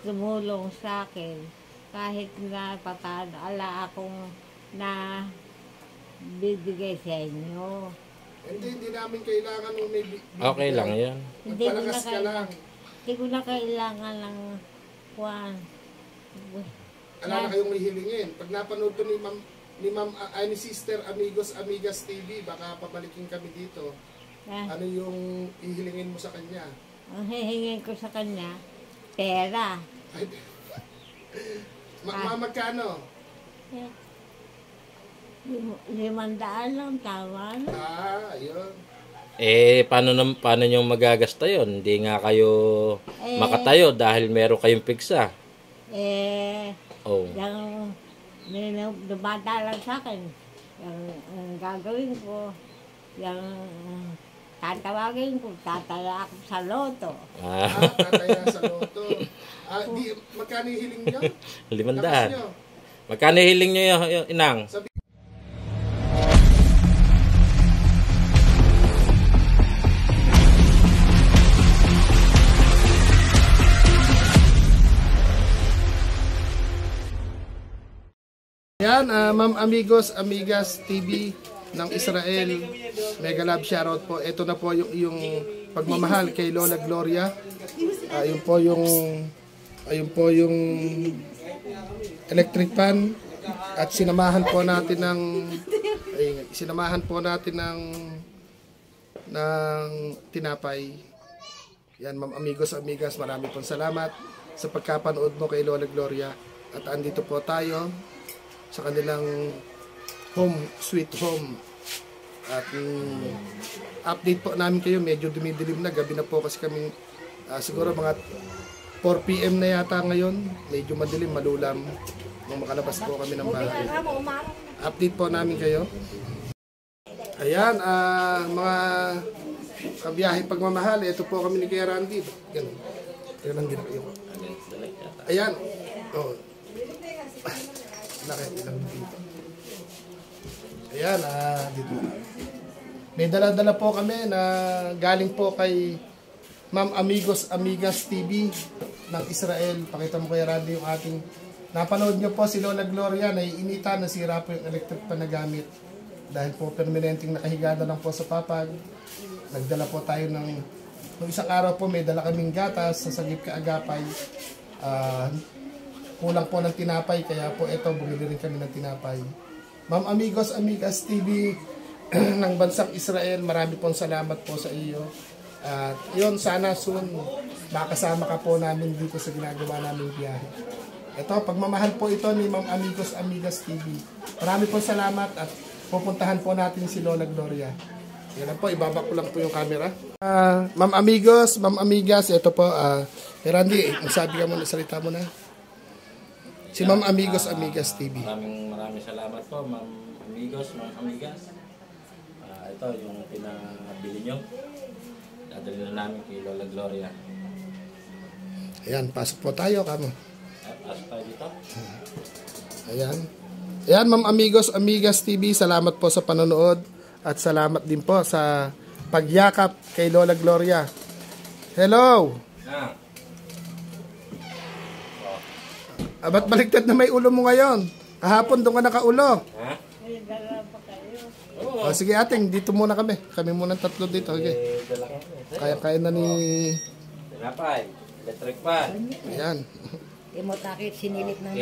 tumulong sa akin. Kahit na patado, ala akong na bibigay sa inyo. Hindi namin kailangan nung may Okay lang yan. Magpalakas ka lang. Hindi ko na kailangan ng kuwan. Wala na kayong may hilingin. Pag napanood to ni Sister Amigos Amigas TV, baka pabalikin kami dito. Ano yung ihilingin mo sa kanya? Ang hihingin ko sa kanya, pera. Magkano? 500 lang, tama na. Ayun. Paano nyo magagasta yon? Hindi nga kayo makatayo dahil meron kayong piksa. Yung dumata lang sa akin, yung gagawin ko, yung tatawagin ko, tataya ako sa loto. Tataya sa loto. Magkano hiling nyo? 500. Magkano hiling nyo yung inang? Yan, Ma'am Amigos, Amigas TV ng Israel. Mega love shoutout po. Ito na po yung pagmamahal kay Lola Gloria. Ayun po yung electric pan at sinamahan po natin ng tinapay. Yan, Ma'am Amigos, Amigas, marami pong salamat sa pagkapanood mo kay Lola Gloria. At andito po tayo sa kanilang home, sweet home. At update po namin kayo, medyo dumidilim na, gabi na po kasi kami, siguro mga 4 PM na yata ngayon, medyo madilim, malulam nung makalabas po kami ng bahay. Update po namin kayo. Ayan, mga kabiyahe pagmamahal, ito po kami ni Kuya Randy. Ganun. Kuya Randy na kayo. Ayan. Ayan, dito. May dala-dala po kami na galing po kay Ma'am Amigos Amigas TV ng Israel. Pakita mo Kuya Randy yung ating napanood nyo po si Lola Gloria, naiinita, nasira po yung electric pan na gamit. Dahil po permanenteng nakahiga na lang po sa papag. Nagdala po tayo ng isang araw po may dala kaming gatas sa Sagip Kaagapay. Kulang po ng tinapay, kaya po ito, bumili rin kami ng tinapay. Ma'am Amigos, Amigas TV ng bansang Israel, marami pong salamat po sa iyo. At yun, sana soon makasama ka po namin dito sa ginagawa naming biyahe. Ito, pagmamahal po ito ni Ma'am Amigos, Amigas TV. Marami pong salamat at pupuntahan po natin si Lola Gloria. Yan lang po, ibaba ko lang po yung camera. Ma'am Amigos, Ma'am Amigas, ito po. Randy, magsabi ka muna, salita mo na. Si Ma'am Amigos, Amigas TV. Maraming salamat po, Ma'am Amigos, Ma'am Amigas. Ito yung pinabili nyo. Dadali na namin kay Lola Gloria. Ayan, pasok po tayo, kamo. Pasok tayo dito. Ayan. Ayan, Ma'am Amigos, Amigas TV, salamat po sa panonood. At salamat din po sa pagyakap kay Lola Gloria. Hello! Ba't baliktad na may ulo mo ngayon? Kahapon doon ka nakaulo. Sige ating, dito muna kami. Kami muna tatlo dito. Okay. Kaya na ni... Tinapay, electric pan. Ayan. Imot nakit, sinilit ng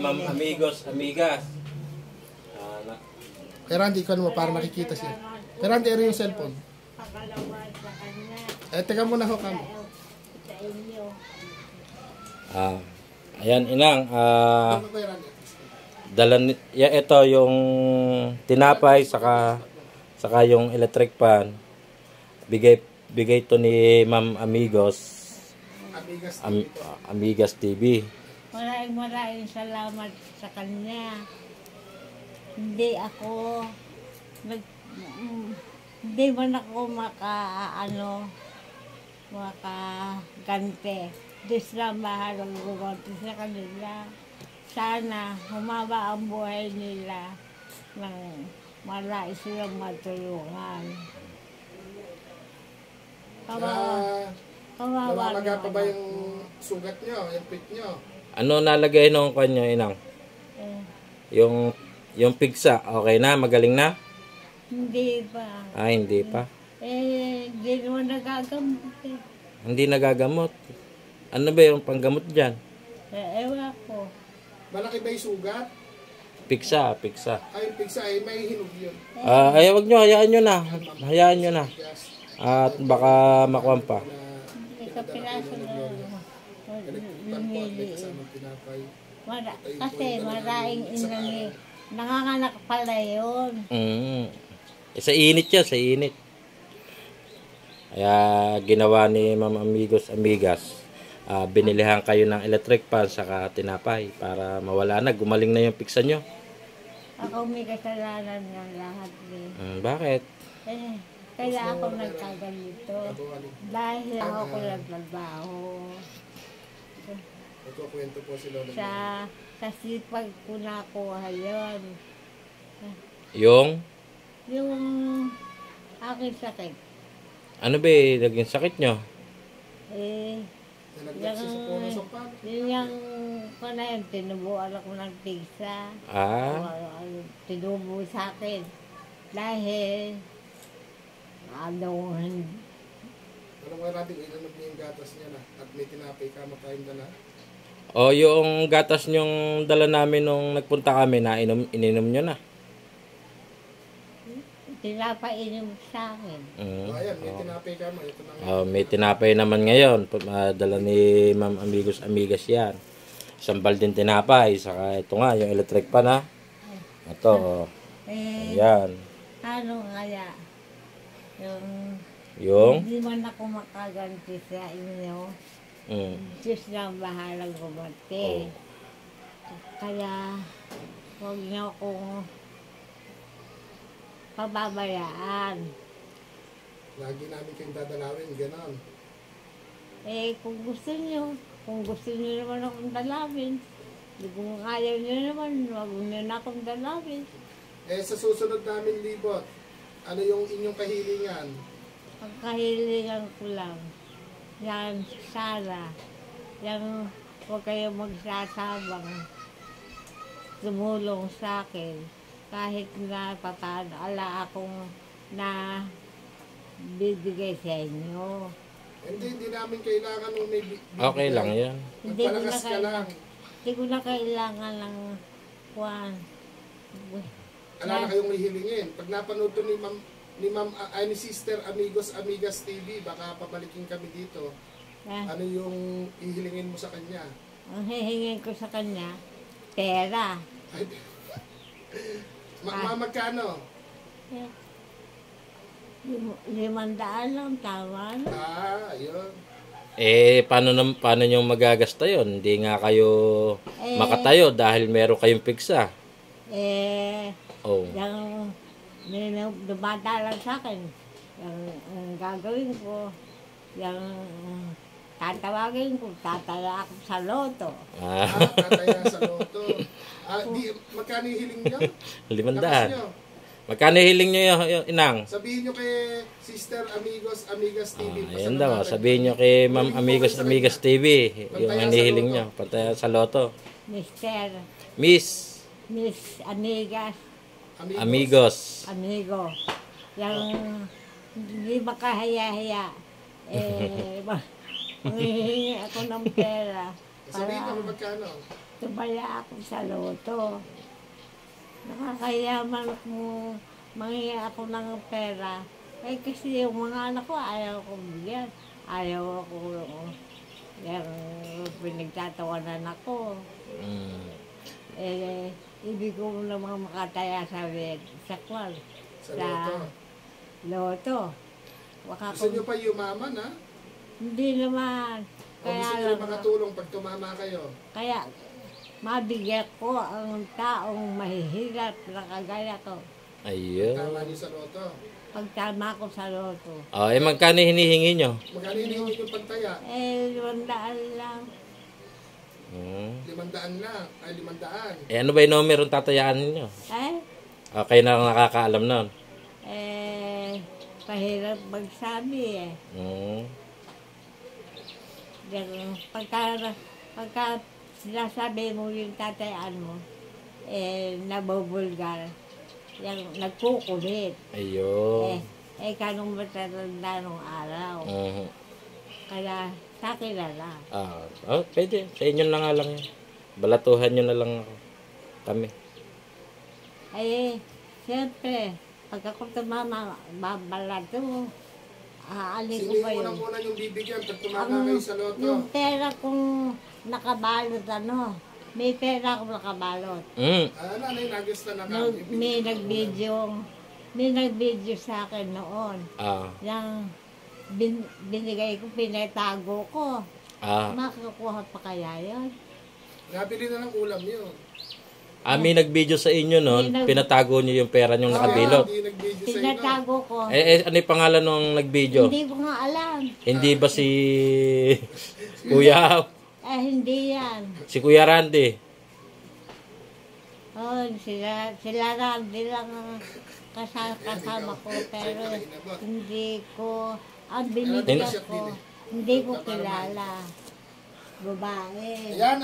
Ma'am Amigos, Amigas. Kaya Randy, ikaw naman para nakikita siya. Kaya Randy, rin yung cellphone. Teka muna ho kamo. Ayan, inang, ito yung tinapay saka yung electric pan. Bigay to ni Ma'am Amigos, Amigas TV. Maraming salamat sa kanya. Hindi man ako makagante. Diyos lang mahal ang gumanti sa kanila. Sana humaba ang buhay nila nang malais silang matulungan. Kawawa Namamaga pa ba yung sugat nyo, yung pit nyo. Ano nalagay nung kanyo, inang? Eh, Yung pigsa, okay na? Magaling na? hindi pa. Ah, hindi pa. Hindi naman nagagamot eh. Hindi nagagamot. Ano ba yung panggamot dyan? Ewan ko. Malaki ba yung sugat? Pigsa. Ay, yung pigsa ay may hinog yun. Ay, wag nyo, hayaan nyo na. Hayaan nyo na. Gas. At baka makuha pa. May kapiraso na May kasamang tinapay. kasi maraming inang nanganganak pala yun. Sa init yan, sa init. Kaya ginawa ni Ma'am Amigos Amigas, binilihan kayo ng electric fan saka tinapay para mawala na, gumaling na yung piksa nyo. Ako may kasalanan ng lahat eh. Bakit? Kaya ako nagkaganito. Dahil ako nagtrabaho. Nagkukwento po si Lola. Sa sipag ko nakuha yun. Yung? Yung aking sakit. Ano ba naging sakit nyo? Nalagdag siya sa puno sa pan. Yung ko na yun, tinubuan ako ng tigsa. Tinubo sa akin. Dahil, Alam mo natin, ilanog niya yung gatas niya na. At may tinapay ka, makain na. O yung gatas nyong dala namin nung nagpunta kami na ininom nyo na. tinapainom sa akin. Ayan, may tinapay ka mo. Ito na May tinapay naman ngayon. Dala ni Ma'am Amigos Amigas yan. Isang balding tinapay. Saka ito nga, yung electric pan ha. Ito. Ayan. Ano kaya? Yung? Hindi man ako makaganti sa inyo. Diyos na ang bahalang gumati. Kaya, huwag niyo akong pababayaan. lagi namin kayong dadalawin, gano'n. Kung gusto niyo naman akong dalawin, kung ayaw niyo naman, huwag niyo na akong dalawin. Sa susunod namin libot, ano yung inyong kahilingan? Ang kahilingan ko lang, yan, sana, yan, huwag kayong magsasabang tumulong sa akin. Kahit na papaano, ala akong na bibigay sa inyo. Hindi namin kailangan nung may Okay lang yan. Magpalakas ka lang. Hindi ko na kailangan ng kuwan. Alala kayong hihilingin. Pag napanood to ni Sister Amigos Amigas TV, baka pabalikin kami dito. Ano yung hihilingin mo sa kanya? Ang hihingin ko sa kanya, pera. Magkano? 500 lang, tama na. Ayun. Paano nyo magagasta yon? Hindi nga kayo makatayo dahil meron kayong piksa. Yung dumata lang sa akin, yung gagawin ko, yung tatawagin ko, tataya ako sa loto. Tataya sa loto. Magkano yung hiling nyo? 500. Magkano hiling nyo yung inang? Sabihin nyo kay Sister Amigos Amigas TV. Ayan daw, sabihin nyo kay Ma'am Amigos Amigas TV yung hinihiling nyo. Pantaya sa loto. Miss Amigas. Amigos. Amigo. Yung hindi makahaya-haya. Manghihingi ako ng pera. Sabihin mo magkano? Tumaya ako sa loto. Nakakayaman ko manghihingi ako ng pera. Kasi yung mga anak ko ayaw ko bigyan. Ayaw ako yung pinagtatawanan ako. Hindi ko naman makataya sa kwan. Sa loto. Gusto nyo pa yumaman, ha? Hindi naman. Gusto nyo makatulong pag tumama kayo? Kaya, mabigyan ko ang taong mahihirap na kagaya ko. Ayun. Tama nyo sa loto. Pagtama ko sa loto. Magkano hinihingi nyo? Magkano hinihingi nyo pagtaya? 500 lang. 500 lang. Ay, 500. Ano ba yung numero tatayaan ninyo? Okay na lang nakakaalam nun. Pahirap magsabi . Pagka sinasabi mo yung tatayaan mo, nabubulgar. Yung nagkukumit. Ayun. Kanong matatanda nung araw. Mhm. Kaya sa akin na lang. Pwede. Sa inyo na nga lang yan. Balatuhan nyo na lang ako. Kami. Siyempre, pag ako babalato, aalin ko Sino ba yung yun? unang-unang yung bibigyan pag tumama kayo sa loto? Yung pera kong nakabalot, may pera akong nakabalot. Nanay, nagusto na ka. May nag-video sa akin noon. Yung binigay ko, pinatago ko. Makakuha pa kaya yun? Nabili na ng ulam yun. May nag-video sa inyo noon, pinatago nyo yung pera nyong nakabilot. Hindi nag-video sa inyo. Pinatago ko. Ano yung pangalan nung nag-video? Hindi ko nga alam. Hindi ba si Kuya? Hindi yan. Si Kuya Randy? Sila Randy lang ang kasama ko, pero hindi ko, ang binigyan ko, hindi ko kilala. Babae. Ayan,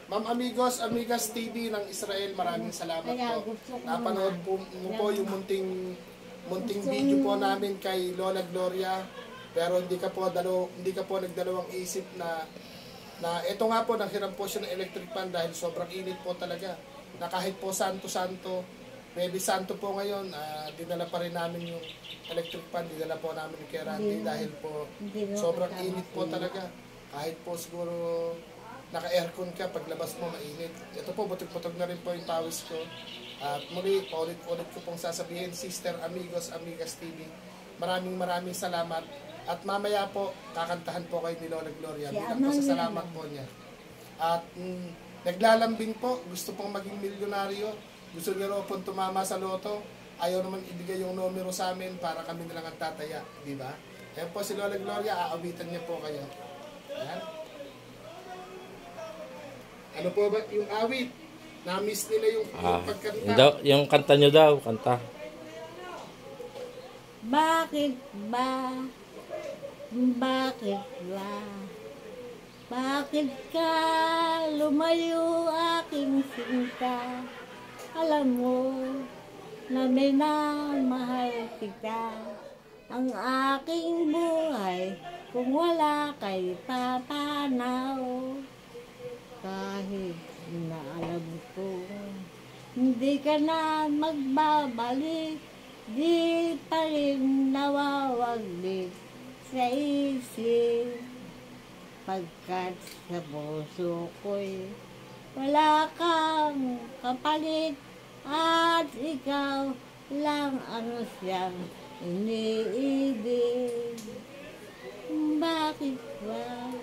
Ma'am Amigos, Amigas TV ng Israel, maraming salamat Kaya po. gusto ko Napanood po mo po yung munting video po namin kay Lola Gloria, pero hindi ka po nagdalawang isip na ito nga po, nanghiram po siya ng electric fan dahil sobrang init po talaga. Na kahit po santo-santo, Baby Santo po ngayon, dinala pa rin namin yung electric fan, dinala po namin yung kay Randy dahil po sobrang init po talaga. Kahit po siguro naka-aircon ka, paglabas mo mainit. Ito po, butog-butog na rin po yung pawis ko. At muli, paulit-ulit ko pong sasabihin, Sister Amigos, Amigas TV, maraming salamat. At mamaya po, kakantahan po kayo ni Lola Gloria. Bilang pasasalamat po niya. At naglalambing po, gusto pong maging milyonaryo, gusto niyo raw pong tumama sa loto, ayaw naman ibigay yung numero sa amin para kami nilang ang tataya, di ba? Ayan po si Lola Gloria, aawitan niya po kayo. Ayan. Ano po ba yung awit? Na-miss nila yung pagkanta. Yung kanta nyo daw, kanta. Bakit ba? Bakit ba? Bakit ka lumayo aking sinta? Alam mo na minamahal kita. Ang aking buhay kung wala kay papanaw. Kahit na alam ko hindi ka na magbabalik, di pa rin nawawaglit sa isip. Pagkat sa puso ko'y wala kang kapalit, at ikaw lang ang siyang iniibig. Bakit ba?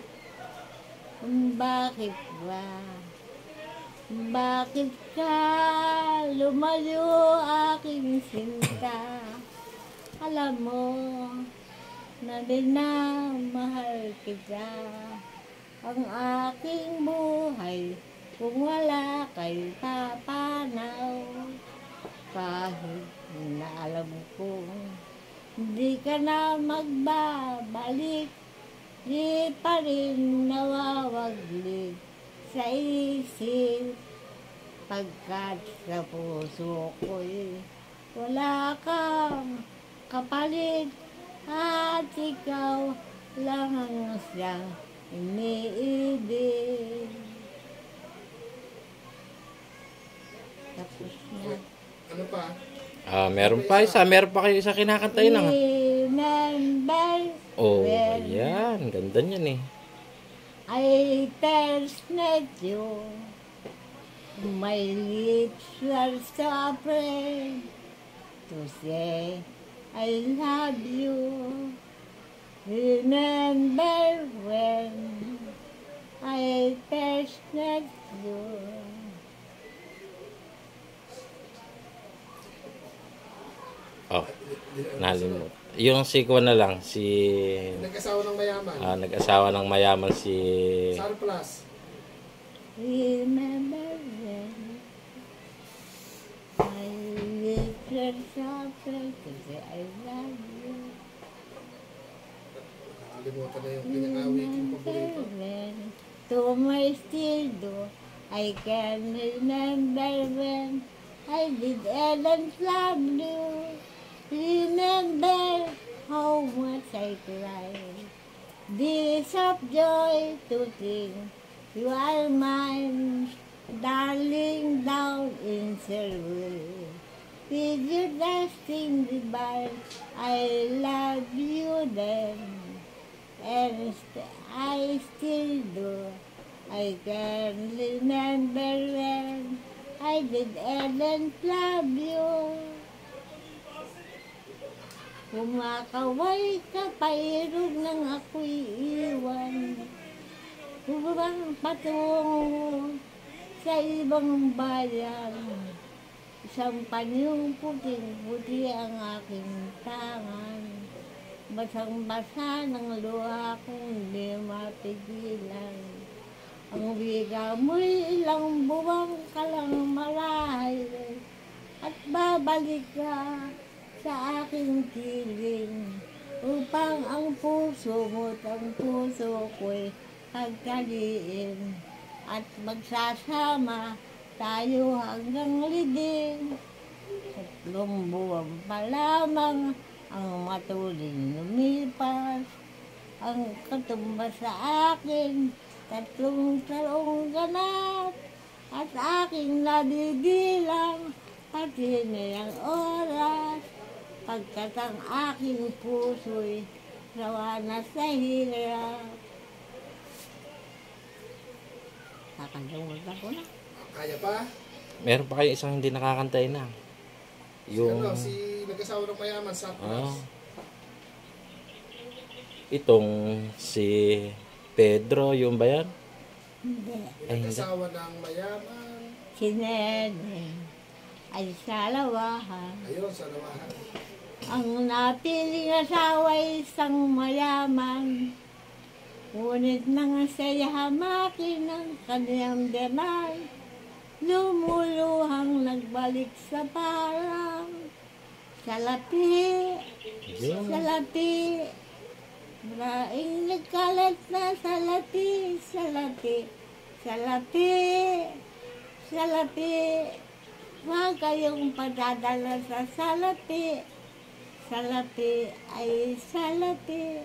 Bakit ba? Bakit ka lumayo aking sinta? Alam mo na minamahal kita. Ang aking buhay kung wala kay papanaw. Kahit na alam ko hindi ka na magbabalik, di pa rin nawawaglit sa isip. Pagkat sa puso ko'y wala kang kapalit, at ikaw lang ang siyang iniibig. Tapos na. Ano pa? Meron pa kayo isa kinakantay lang. Remember when Ayan. Ganda niyan eh. I first met you. My lips were so afraid to say I love you. Remember when I first met you. Nalimot. Yung si Kuwan na lang, si Nag-asawa ng mayaman. nag-asawa ng mayaman si Surplus. Remember when my lips were so afraid to say I love you. Nakalimutan na yung kanyang awit, yung paborito. To my still do, I can remember when I did Ellen's love you. Remember how much I cried. This of joy to think you are mine, darling, down in Sherwood. With your lasting divine, I love you then, and I still do. I can remember when I did Ellen love you. Kumakaway ka pairog nang ako'y iwan. Hubang patungo sa ibang bayan. Isang panyong puting-puti ang aking tangan. Basang-basa ng luha kong hindi mapigilan. Ang wiga mo'y ilang buwang ka lang marahil at babalik ka sa aking piling upang ang puso mo't ang puso ko'y pagkaliin at magsasama tayo hanggang liding. 3 buwan pa lamang ang matuling lumipas, ang katumbas sa akin 3 taong ganap at aking nabibilang pati niyang oras. Pagkat ang aking puso'y rawa na sa hirap. Nakalimutan ko na. Kaya pa? Meron pa kayo isang hindi nakakantay na. Yung... Si nag-asawa ng mayaman, Sapras. Itong si Pedro, yung ba yan? Hindi. Ay, hindi. Nag-asawa ng mayaman. Si Nene ay sa lawahan. Ayun, sa lawahan. Ang napiling asawa ay isang mayaman. Ngunit nang siya'y hamakin ng kaniyang denay, lumuluhang nagbalik sa parang salapi, salapi. Maraming nagkalat na salapi, salapi, salapi, salapi. Huwag kayong padadala sa salapi. Salapi ay salapi.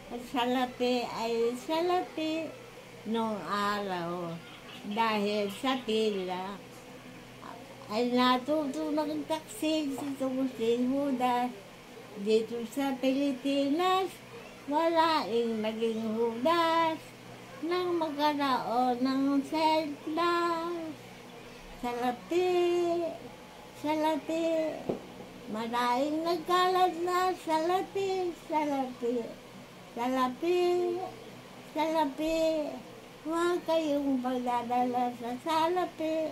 At salapi ay salapi. Noong araw, dahil sa pila, ay natutunang taksig si Judas. Dito sa Pilipinas, walaing naging Judas nang magkaroon ng selfless. Salapi, salapi, maraming nagkalat na salapi, salapi, salapi, salapi. Huwag kayong pagdadala sa salapi.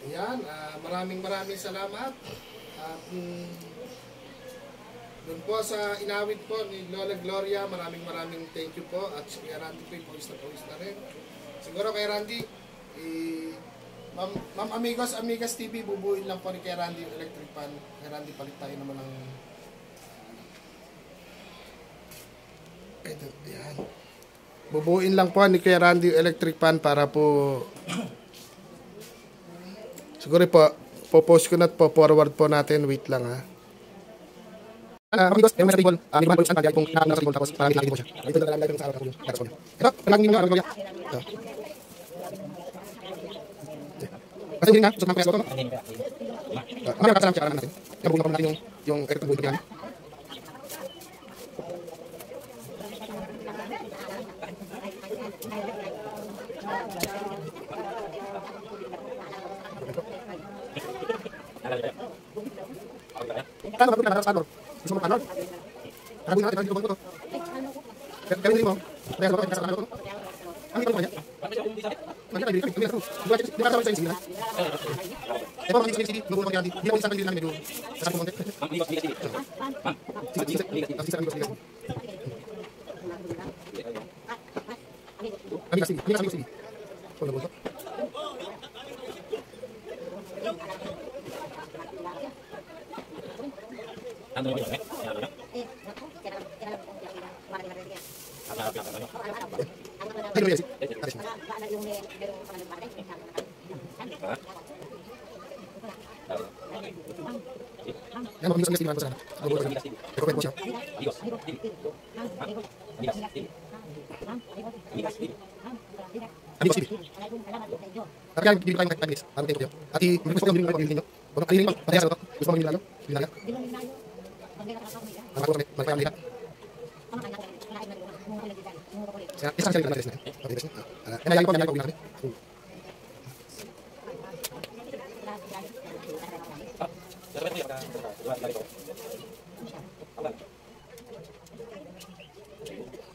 Ayan, maraming salamat. At doon po sa inawit po ni Lola Gloria, maraming thank you po. At si Kuya Randy po, pawis na rin. Siguro kay Randy, Ma'am Amigas TV, bubuin lang po ni Kuya Randy yung electric pan. Kuya Randy, palit tayo naman ng... Ito, ayan. Bubuin lang po ni Kuya Randy yung electric pan para po... Siguro po, po-post ko na po, forward po natin. Wait lang ha. Amigos, yung message table, niliman po yung saan, kaya kung nakakita sa table, tapos parang nakakita po siya. Ito na lang sa araw ko yun. Ito, palaging nyo nga, Gloria. Kasi hindi nga, susok mga kaya ito. Mamaya nakasalam siya, natin. Kaya buong na po natin yung electric buhay po yan. Kano ba ito na gusto mo panol? Karabugin natin, karabugin ko to. Kaya hindi mo. Kaya sa baka, kaya sa ang ito mo kanya? Kanya tayo, kami nasa. Di ba kasama sa CD na? Eh, mga CD, nubulo ko kaya di. Hindi ako isang pagdili namin medyo sasang kumonte. Amigos, CD. Amigos, CD. So, nubulo ko. Ano ba yun? Ay, Luis. Yan, mamigas ang gas, tingnan ko sana. Eko po siya. Amigos TV. At kaya bibili tayo ng taglis. Ano tayo kayo? At gusto ko yung bibili ninyo. Kung ano yung pataya sa ito, gusto mo bibili ninyo? Bibili ninyo? Ano ko kami? Magpaya ang lihat. Isang salita na taglis na. Taglis na. Kaya nayayang ko bibili natin.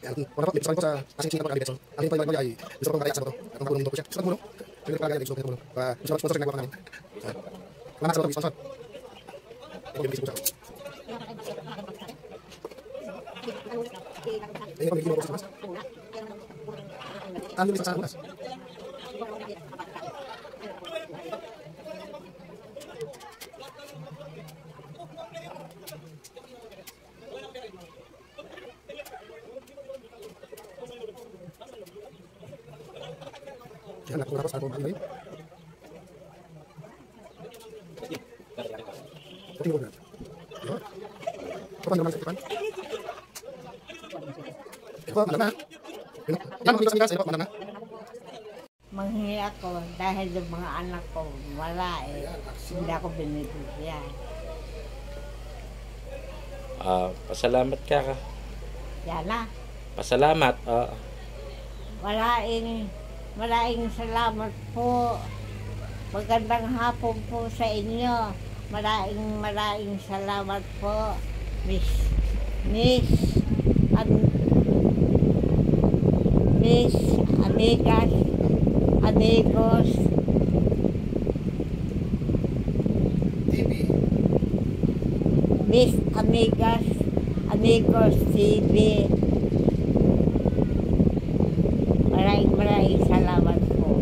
Yan, wala po, may ko sa asing na pagkakalibeso. Ang yung pagkakalibeso ay gusto ko kaya sa ito. At ang tulong ko siya. Gusto ko tulong. Gusto ko kaya gusto ko tulong. Gusto ko sponsor rin nagawa namin. Salamat sa ito, sponsor. Ito yung bisip ko sa ako. Ayun po, may ginawa ko sa mas. Ang yung sa unas. Yan, nakuha ko sa akong pagkain. Puting ko na. Yan. Kapag naman sa tipan. Ito, malam na. Yan, mga bigas. Ito, malam na. Manghingi ako dahil yung mga anak ko wala eh. Hindi ako binibigyan. Pasalamat ka. Yan na. Pasalamat. Maraming salamat po. Magandang hapon po sa inyo. Maraming salamat po. Miss, amigas, amigos, TV. Miss Amigas, Amigos TV. Maraming salamat po.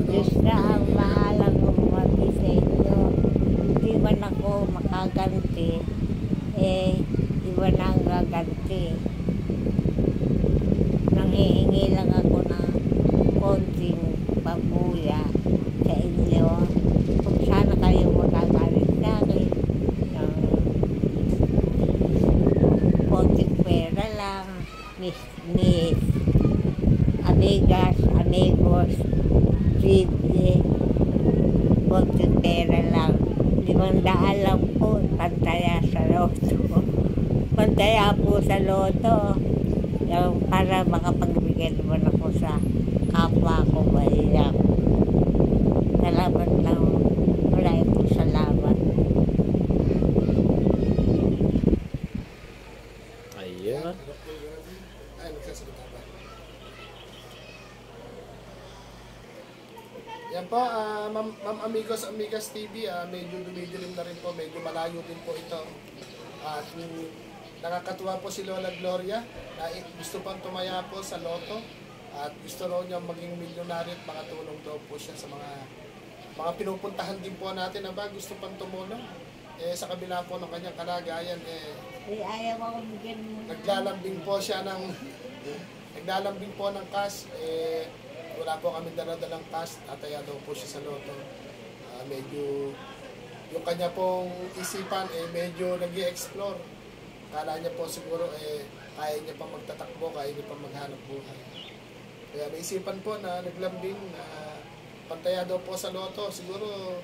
Diyos na ang mahalang umati sa inyo. Hindi man ako makaganti, iba na ang gaganti. Nanghihingi lang ako ng konting pabuya sa inyo. Kung sana kayo magagalit sa akin ng konting pera lang. Miss Amigas, Amigos, TV, konting pera lang. 500 lang po, pantaya sa loto. Pantaya po sa loto. Yung para makapagbigay naman ako sa kapwa ko mahirap. Salamat lang. Maraming po salamat. Ayun. Ay, magsasalita pa. Yan po, Ma'am Amigos, Amigas TV, medyo dumidilim na rin po, medyo malayo din po ito. At nakakatuwa po si Lola Gloria na gusto pang tumaya po sa loto at gusto raw niya maging milyonaryo at makatulong daw po siya sa mga pinupuntahan din po natin na ba gusto pang tumulong. Sa kabila po ng kanyang kalagayan, Ayaw ako bigyan mo. naglalambing po siya ng cash. Wala po kami dala-dalang cash, tataya daw po siya sa loto. Medyo yung kanya pong isipan medyo nag-i-explore. Kala niya po siguro kaya niya pa magtatakbo, kaya niya pa maghanap buhay. Kaya naisipan po na naglambing na pantaya daw po sa loto. Siguro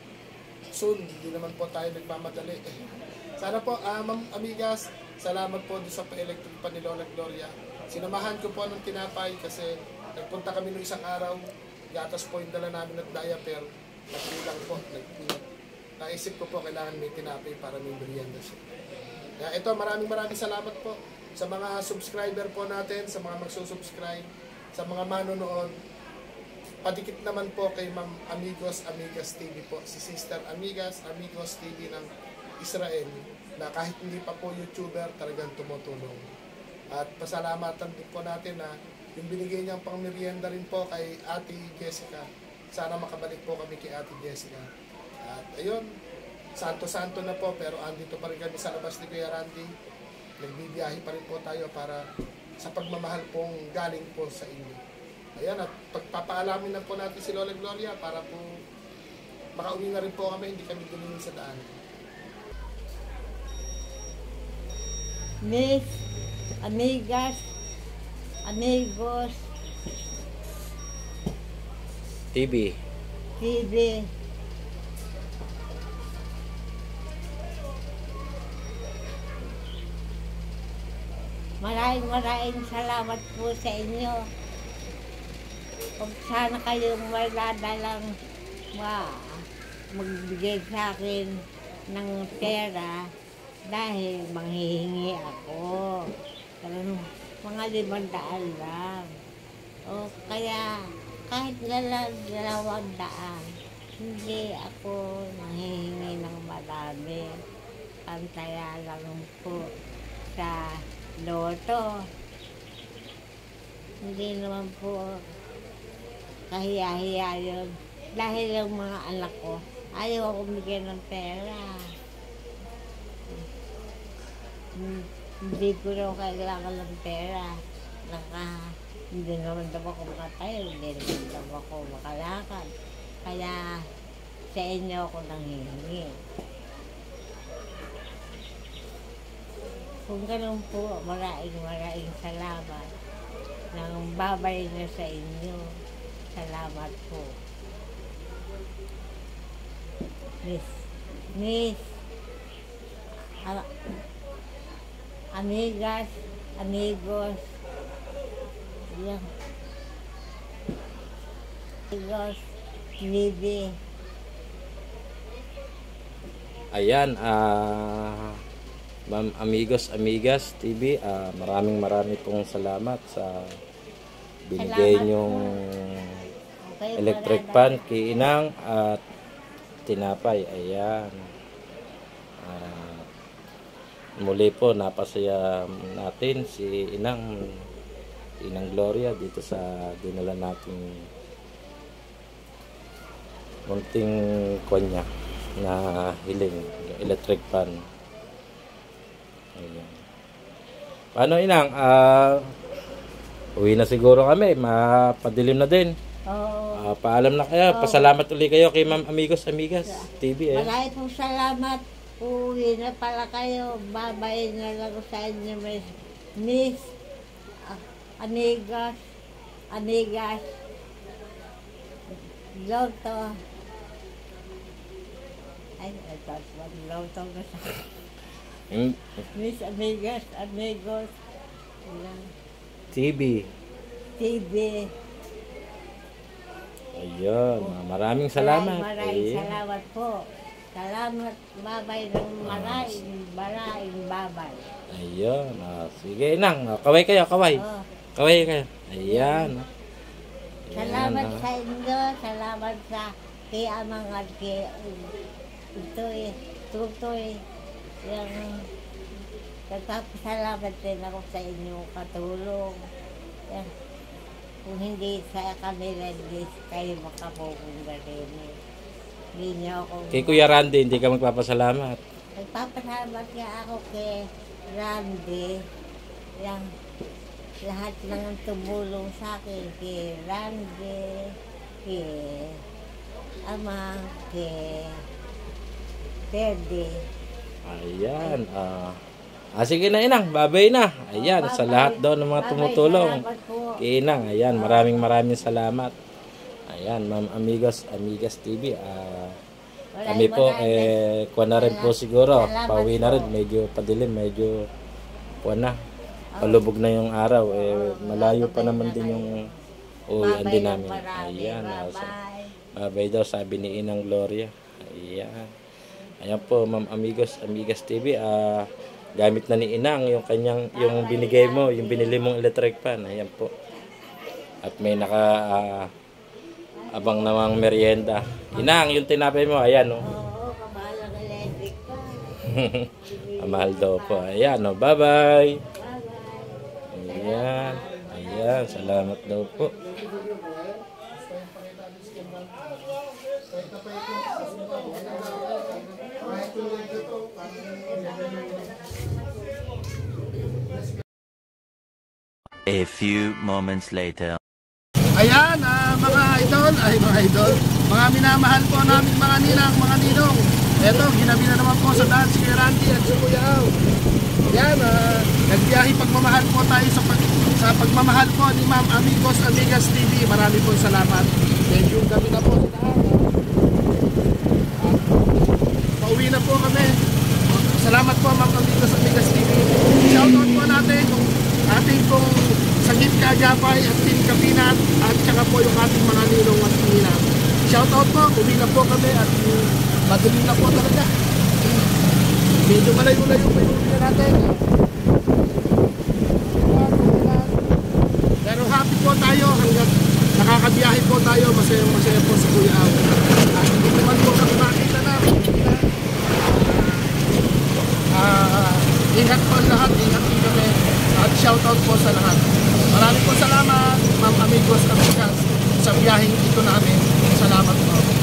soon, hindi naman po tayo nagmamadali. Sana po, Ma'am Amigas, salamat po doon sa pa-electric pa ni Lola Gloria. Sinamahan ko po ng tinapay kasi nagpunta kami noong isang araw, gatas po yung dala namin at diaper, nagkulang po, naisip ko po kailangan may tinapay para may merienda siya. Kaya ito, maraming salamat po sa mga subscriber po natin, sa mga magsusubscribe, sa mga manonood. Padikit naman po kay Ma'am Amigos, Amigas TV po, si Sister Amigas, Amigos TV ng Israel, na kahit hindi pa po YouTuber, talagang tumutulong. At pasalamatan din po natin na yung binigay niyang pang merienda rin po kay Ate Jessica. Sana makabalik po kami kay Ate Jessica. At ayun, santo-santo na po, pero andito pa rin kami sa labas ni Kuya Randy. nagbibiyahe pa rin po tayo para sa pagmamahal pong galing po sa inyo. Ayan, at pagpapaalamin na po natin si Lola Gloria para po makauwi na rin po kami, hindi kami dumin sa daan. Miss, amigas, amigos, TV. TV, maraming salamat po sa inyo. Kung sana kayong maladalang magbigay sa akin ng pera dahil manghihingi ako. Mga 500 lang. O kaya kahit lang 200, hindi ako manghihingi ng marami. Pantaya lang po sa loto. Hindi naman po kahiya-hiya yun. Dahil yung mga anak ko, ayaw ako bigyan ng pera. Hindi ko raw kailangan ng pera. Hindi naman daw ako makatayo, hindi naman daw ako makalakad. Kaya sa inyo ako nanghihingi. Kung ganun po, maraming salamat. Nang babay na sa inyo. Salamat po. Miss, amigas, amigos, yan. Amigos, Libby. Ayan, Ma'am Amigos, Amigas TV, maraming pong salamat sa binigay Salamat niyong Okay, electric wala pan, kiinang at tinapay. Ayan. Muli po, napasaya natin si Inang Gloria dito sa dinala nating munting konya na hiling, electric pan. Ayan. Paano, Inang? Uwi na siguro kami, mapadilim na din. Oo. Paalam na kayo. Pasalamat ulit kayo kay Ma'am Amigos, Amigas TV. Maraming pong salamat. Uwi na pala kayo. Babay na lang sa inyo, Miss, Amigas, Loto. Ay, ito, Loto na sa Miss, Amigas, Amigos, TV. Ayun, maraming salamat. Maraming Ayan. salamat po. Salamat, babay ng maraming babay. Ayun, sige Inang, kaway kayo, kaway. Oh. Kaway kayo. Ayan. Salamat sa inyo, salamat sa kay Amang at kay Tutoy. Yung salamat din ako sa inyo katulong. Yan. Kung hindi sa kanila, hindi kayo makapukong galing. Hindi niyo ako... Kay Kuya Randy, hindi ka magpapasalamat. Nagpapasalamat nga ako kay Randy. Yang lahat ng tumulong sa akin kay Randy, kay Ama, kay Teddy. Ayan. Sige na Inang, babay na. Ayan, sa lahat daw ng mga tumutulong. Kay Inang, ayan, maraming salamat. Ayan, Ma'am Amigos, Amigas TV. Kami po, kuha na rin po siguro. Pauwi na rin, medyo padilim, medyo kuha na. Palubog na yung araw. Malayo pa naman din yung uwian din namin. Ayan, babay daw, sabi ni Inang Gloria. Ayan. Ayan po, Ma'am Amigos, Amigas TV. Gamit na ni Inang yung kanyang, yung binigay mo, yung binili mong electric pan. Ayan po. At may abang namang merienda. Inang, yung tinapay mo, ayan, oh. Oo, kamahal ang electric pan. Mahal daw po. Ayan, oh, bye-bye. Bye-bye. Ayan. Ayan, salamat daw po. A few moments later. Ayan, mga idol, mga minamahal po namin mga ninang, mga ninong. Eto, ginabi na naman po sa daan si Randy at si Kuya Au. Ayan, nagbiyahe pagmamahal po tayo sa pagmamahal po ni Ma'am Amigos Amigas TV. Marami po salamat. Thank you, gabi na po sa daan. Pauwi na po kami. Salamat po Ma'am Amigos Amigas TV. Shoutout po natin kung ating pong Sagip Kagapay at Team Kapinat at saka po yung ating mga ninong at ninang. Shoutout po, uwi na po kami at madaling na po talaga. Medyo malayo-layo pa yung uwi na natin. Pero happy po tayo hanggang nakakabiyahe po tayo, masaya po sa Kuya Au. At hindi naman po kami makita na. Ingat po lahat, ingat din kami. At shoutout po sa lahat. Maraming po salamat, Ma'am Amigos Amigas, sa biyaheng ito namin. Salamat po.